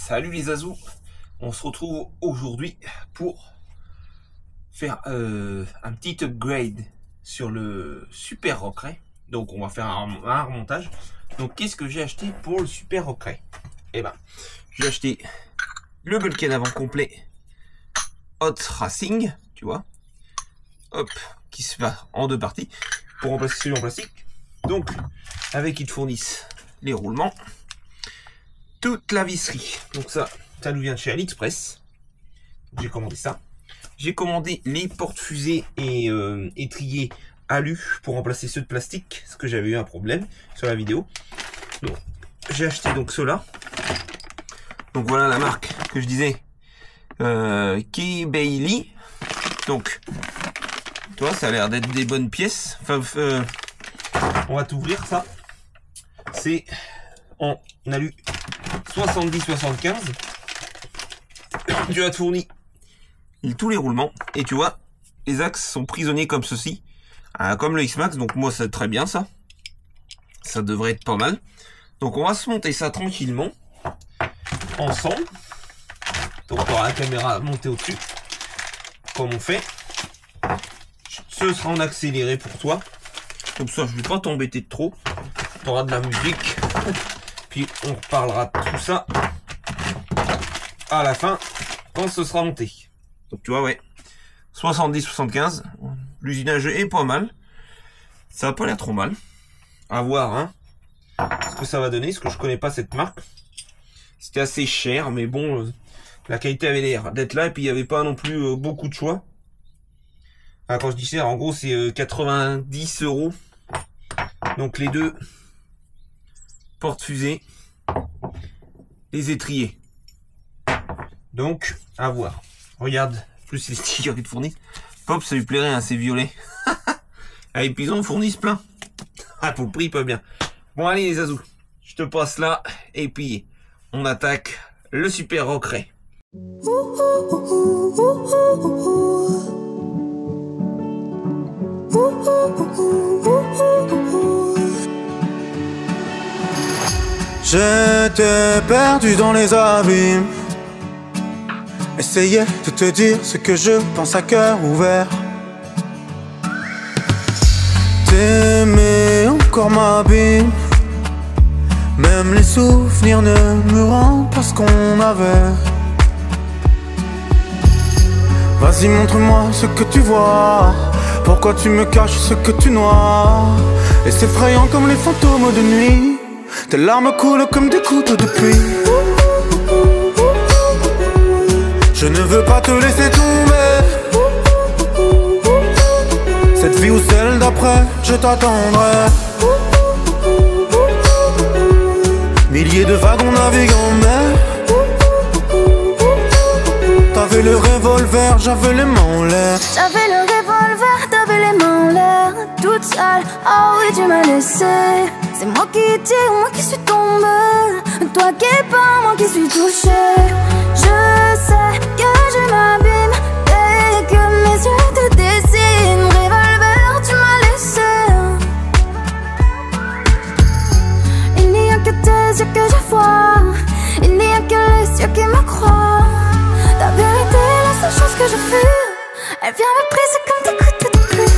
Salut les azous, on se retrouve aujourd'hui pour faire un petit upgrade sur le Super Rockray. Donc on va faire un remontage. Donc qu'est-ce que j'ai acheté pour le Super Rockray? Eh ben, j'ai acheté le bulkhead avant complet Hot Racing, tu vois, hop, qui se fait en deux parties pour remplacer celui en plastique. Donc avec ils te fournissent les roulements, toute la visserie. Donc ça nous vient de chez AliExpress. J'ai commandé ça. J'ai commandé les porte-fusées et étriers alu pour remplacer ceux de plastique, parce que j'avais eu un problème sur la vidéo. Donc j'ai acheté donc ceux-là. Donc voilà la marque que je disais, Key Bailey. Donc tu vois, ça a l'air d'être des bonnes pièces. Enfin, on va t'ouvrir ça. C'est en alu 70-75. Tu as fourni tous les roulements et tu vois les axes sont prisonnés comme ceci, comme le X-Max. Donc moi c'est très bien, ça devrait être pas mal. Donc on va se monter ça tranquillement ensemble. Donc on aura la caméra montée au dessus comme on fait. Ce sera en accéléré pour toi, comme ça je vais pas t'embêter de trop. Tu auras de la musique, puis on reparlera de tout ça à la fin quand ce sera monté. Donc tu vois, ouais, 70-75, l'usinage est pas mal, ça a pas l'air trop mal. À voir hein, ce que ça va donner, parce que je connais pas cette marque. C'était assez cher, mais bon, la qualité avait l'air d'être là, et puis il n'y avait pas non plus beaucoup de choix. Enfin, quand je dis cher, en gros c'est 90 €. Donc les deux porte-fusées, les étriers. Donc, à voir. Regarde, plus les stickers qu'ils te fournissent. Pop, ça lui plairait, hein, c'est violet. Et puis ils en fournissent plein. Ah, pour le prix, pas bien. Bon, allez les azous, je te passe là. Et puis, on attaque le Super Rockray. J'étais perdu dans les abîmes, essayais de te dire ce que je pense à cœur ouvert. T'aimer encore m'abîme, même les souvenirs ne me rendent pas ce qu'on avait. Vas-y montre-moi ce que tu vois, pourquoi tu me caches ce que tu noies. Et c'est effrayant comme les fantômes de nuit, tes larmes coulent comme des gouttes de pluie. Je ne veux pas te laisser tomber, cette vie ou celle d'après, je t'attendrai. Milliers de wagons naviguent en mer. T'avais le revolver, j'avais les mains en l'air. J'avais le revolver, t'avais les mains en l'air. Toute seule, oh oui tu m'as laissé. C'est moi qui tire, moi qui suis tombée. Toi qui es pas, moi qui suis touchée. Je sais que je m'abîme et que mes yeux te dessinent. Revolver, tu m'as laissé. Il n'y a que tes yeux que je vois, il n'y a que les yeux qui me croient. Ta vérité est la seule chose que je fuis. Elle vient me presser comme des gouttes de pluie.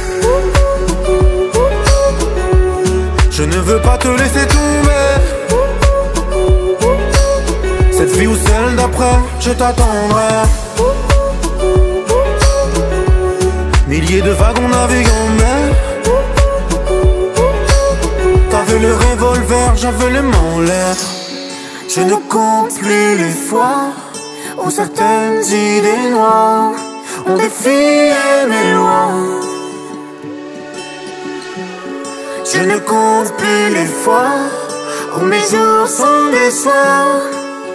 Je ne veux pas te laisser tomber, cette vie ou celle d'après, je t'attendrai. Milliers de wagons naviguent en mer. T'avais le revolver, j'avais les mains en l'air. Je ne compte plus les fois où certaines idées noires ont défié mes lois. Je ne compte plus les fois où mes jours sont des soirs,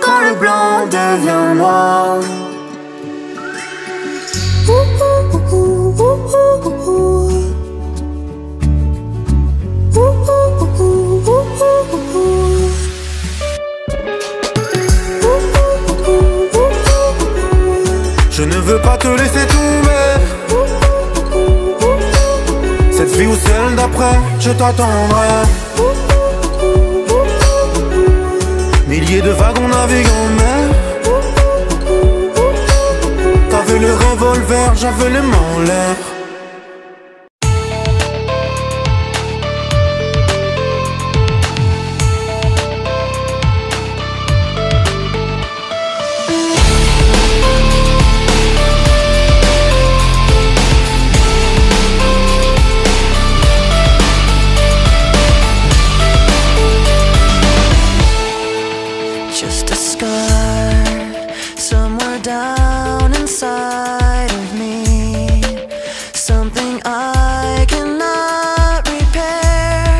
quand le blanc devient noir. Je ne veux pas te laisser tomber, cette vie ou celle d'après, je t'attendrai. Milliers de wagons naviguent en mer. J'avais le revolver, j'avais les mains en l'air. Just a scar somewhere down inside of me, something I cannot repair,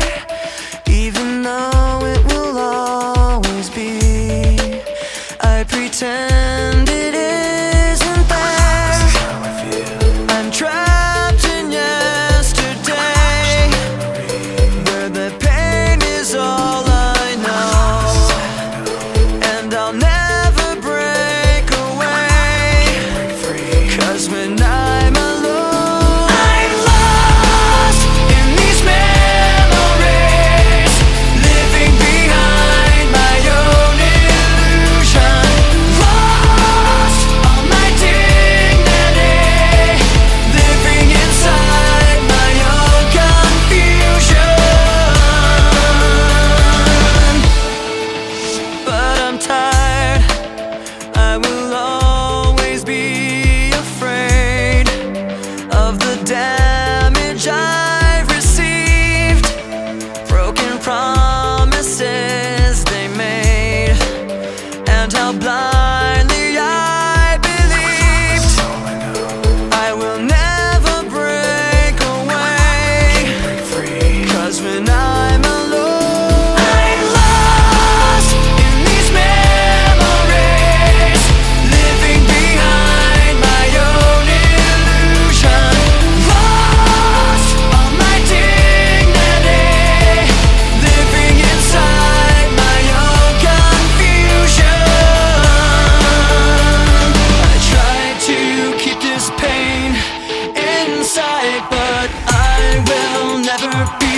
even though it will always be. I pretend it isn't there. I'm trapped in yesterday, where the pain is all I know, and I'll never break away. 'Cause when I'm alone, I'm lost in these memories, living behind my own illusion. Lost all my dignity, living inside my own confusion. But I'm tired, I will always be afraid of the damage I've received, broken promises they made, and how blindly I believed. I will never break away, 'cause when I'm alone, I'm lost in these memories, living behind my own illusion. Lost all my dignity, living inside my own confusion. I tried to keep this pain inside, but I will never be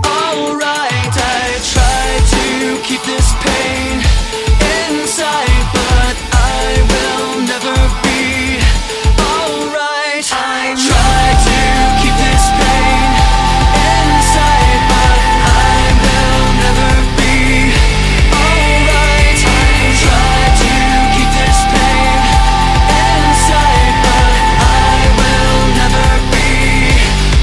alright. I tried to keep this pain inside, but I will never be alright. I tried to keep this pain inside, but I will never be alright. I tried to keep this pain inside, but I will never be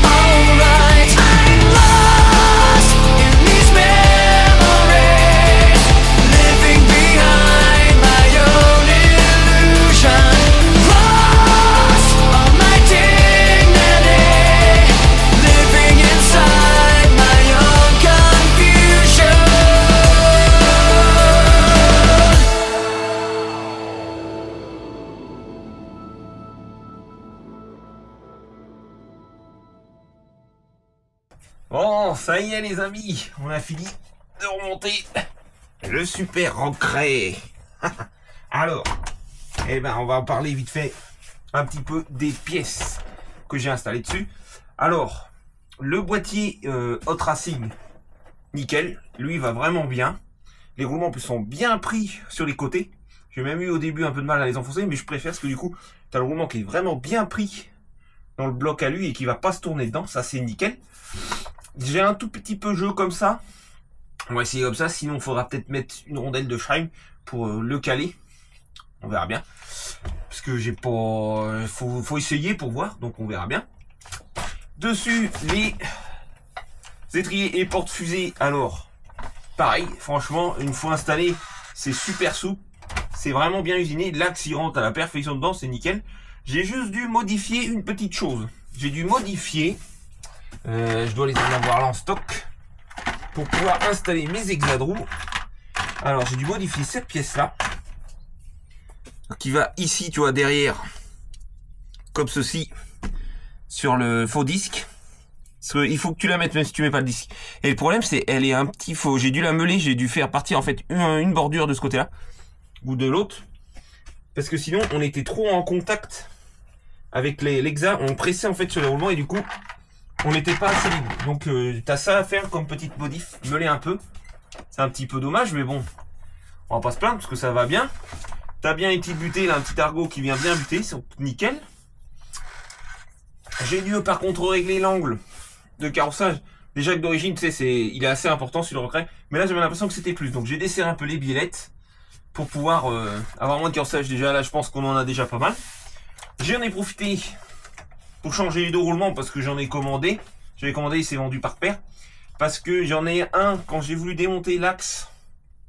alright. I'm lost in these memories, living behind my own illusion. Lost all my dignity, living inside my own confusion. Bon, ça y est les amis, on a fini de remonter le super ancré. Alors, eh ben on va en parler vite fait un petit peu des pièces que j'ai installées dessus. Alors, le boîtier Hot Racing, nickel, lui va vraiment bien. Les roulements en plus sont bien pris sur les côtés. J'ai même eu au début un peu de mal à les enfoncer, mais je préfère parce que du coup, tu as le roulement qui est vraiment bien pris dans le bloc à lui et qui va pas se tourner dedans, ça c'est nickel. J'ai un tout petit peu jeu comme ça. On va essayer comme ça, sinon il faudra peut-être mettre une rondelle de Shime pour le caler. On verra bien. Parce que j'ai pas... Faut essayer pour voir, donc on verra bien. Dessus, les étriers et porte-fusées. Alors, pareil, franchement, une fois installé, c'est super souple. C'est vraiment bien usiné. L'axe il rentre à la perfection dedans, c'est nickel. J'ai juste dû modifier une petite chose. J'ai dû modifier... je dois les en avoir là en stock pour pouvoir installer mes hexadroues. Alors j'ai dû modifier cette pièce là qui va ici, tu vois, derrière comme ceci sur le faux disque. Il faut que tu la mettes même si tu mets pas le disque. Et le problème c'est elle est un petit faux. J'ai dû la meuler, j'ai dû faire partir en fait une bordure de ce côté là ou de l'autre, parce que sinon on était trop en contact avec l'hexa, on pressait en fait sur les roulements et du coup on n'était pas assez libre. Donc t'as ça à faire comme petite modif, meuler un peu. C'est un petit peu dommage, mais bon, on va pas se plaindre parce que ça va bien. T'as bien une petite butée, là, un petit argot qui vient bien buter, c'est nickel. J'ai dû par contre régler l'angle de carrossage. Déjà que d'origine, tu sais, il est assez important sur le recrée. Mais là, j'avais l'impression que c'était plus. Donc j'ai desserré un peu les biellettes pour pouvoir avoir moins de carrossage. Déjà là, je pense qu'on en a déjà pas mal. J'en ai profité pour changer les deux roulements parce que j'en ai commandé. J'avais commandé, il s'est vendu par paire. Parce que j'en ai un, quand j'ai voulu démonter l'axe,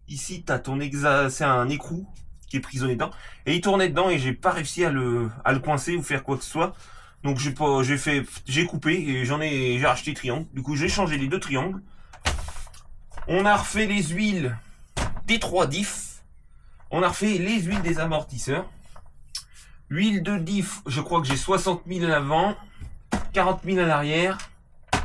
ici, t'as ton c'est un écrou qui est prisonnier dedans. Et il tournait dedans et j'ai pas réussi à le coincer ou faire quoi que ce soit. Donc j'ai coupé et j'ai racheté triangle. Du coup, j'ai changé les deux triangles. On a refait les huiles des 3 diffs. On a refait les huiles des amortisseurs. Huile de diff, je crois que j'ai 60 000 à l'avant, 40 000 à l'arrière,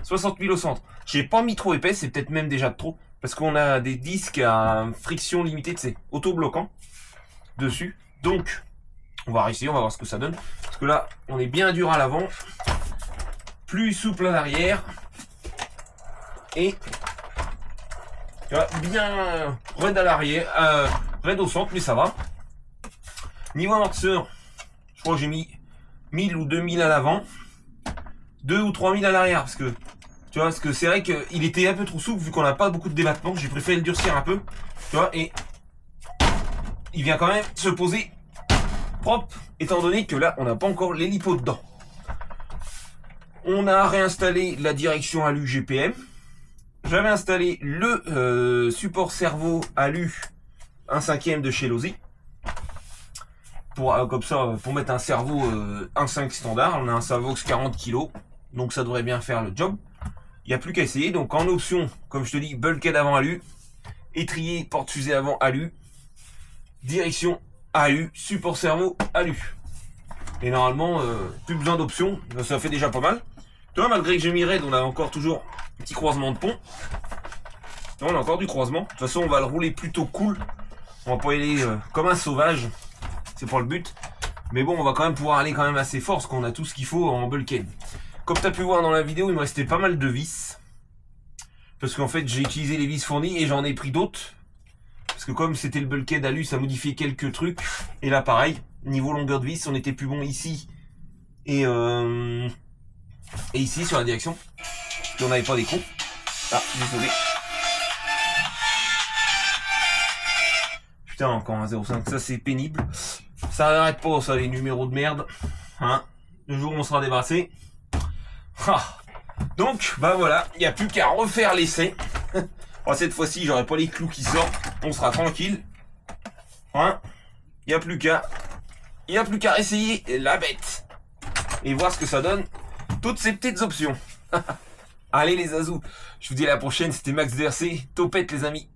60 000 au centre. J'ai pas mis trop épais, c'est peut-être même déjà trop. Parce qu'on a des disques à friction limitée, tu sais, auto-bloquant dessus. Donc, on va réessayer, on va voir ce que ça donne. Parce que là, on est bien dur à l'avant, plus souple à l'arrière. Et tu vois, bien raide à l'arrière, raide au centre, mais ça va. Niveau amortisseur, je crois que j'ai mis 1000 ou 2000 à l'avant, 2 ou 3000 à l'arrière. Parce que, tu vois, parce que c'est vrai qu'il était un peu trop souple vu qu'on n'a pas beaucoup de débattement. J'ai préféré le durcir un peu, tu vois, et il vient quand même se poser propre, étant donné que là, on n'a pas encore l'hélipo dedans. On a réinstallé la direction alu GPM. J'avais installé le support cerveau alu 1/5 de chez Losi. Comme ça, pour mettre un cerveau 1/5 standard. On a un Savox 40 kg, donc ça devrait bien faire le job. Il n'y a plus qu'à essayer. Donc en option, comme je te dis, bulkhead avant alu, étrier porte-fusée avant alu, direction alu, support cerveau alu. Et normalement, plus besoin d'options, ça fait déjà pas mal. Tu vois, malgré que j'ai mis raid, on a encore toujours un petit croisement de pont. On a encore du croisement. De toute façon, on va le rouler plutôt cool. On va pas y aller comme un sauvage. C'est pas le but. Mais bon, on va quand même pouvoir aller quand même assez fort, parce qu'on a tout ce qu'il faut en bulkhead. Comme tu as pu voir dans la vidéo, il me restait pas mal de vis. Parce qu'en fait, j'ai utilisé les vis fournies et j'en ai pris d'autres. Parce que comme c'était le bulkhead alu, ça modifiait quelques trucs. Et là, pareil, niveau longueur de vis, on était plus bon ici. Et ici, sur la direction. Puis on n'avait pas d'écho. Ah, désolé. Putain, encore un 0,5, ça c'est pénible. Ça n'arrête pas, ça, les numéros de merde. Hein, le jour où on sera débarrassé. Ah. Donc, bah voilà, il n'y a plus qu'à refaire l'essai. Bon, cette fois-ci, j'aurai pas les clous qui sortent. On sera tranquille. Hein, il n'y a plus qu'à essayer la bête. Et voir ce que ça donne. Toutes ces petites options. Allez les azous, je vous dis à la prochaine, c'était Max DRC. Topette les amis.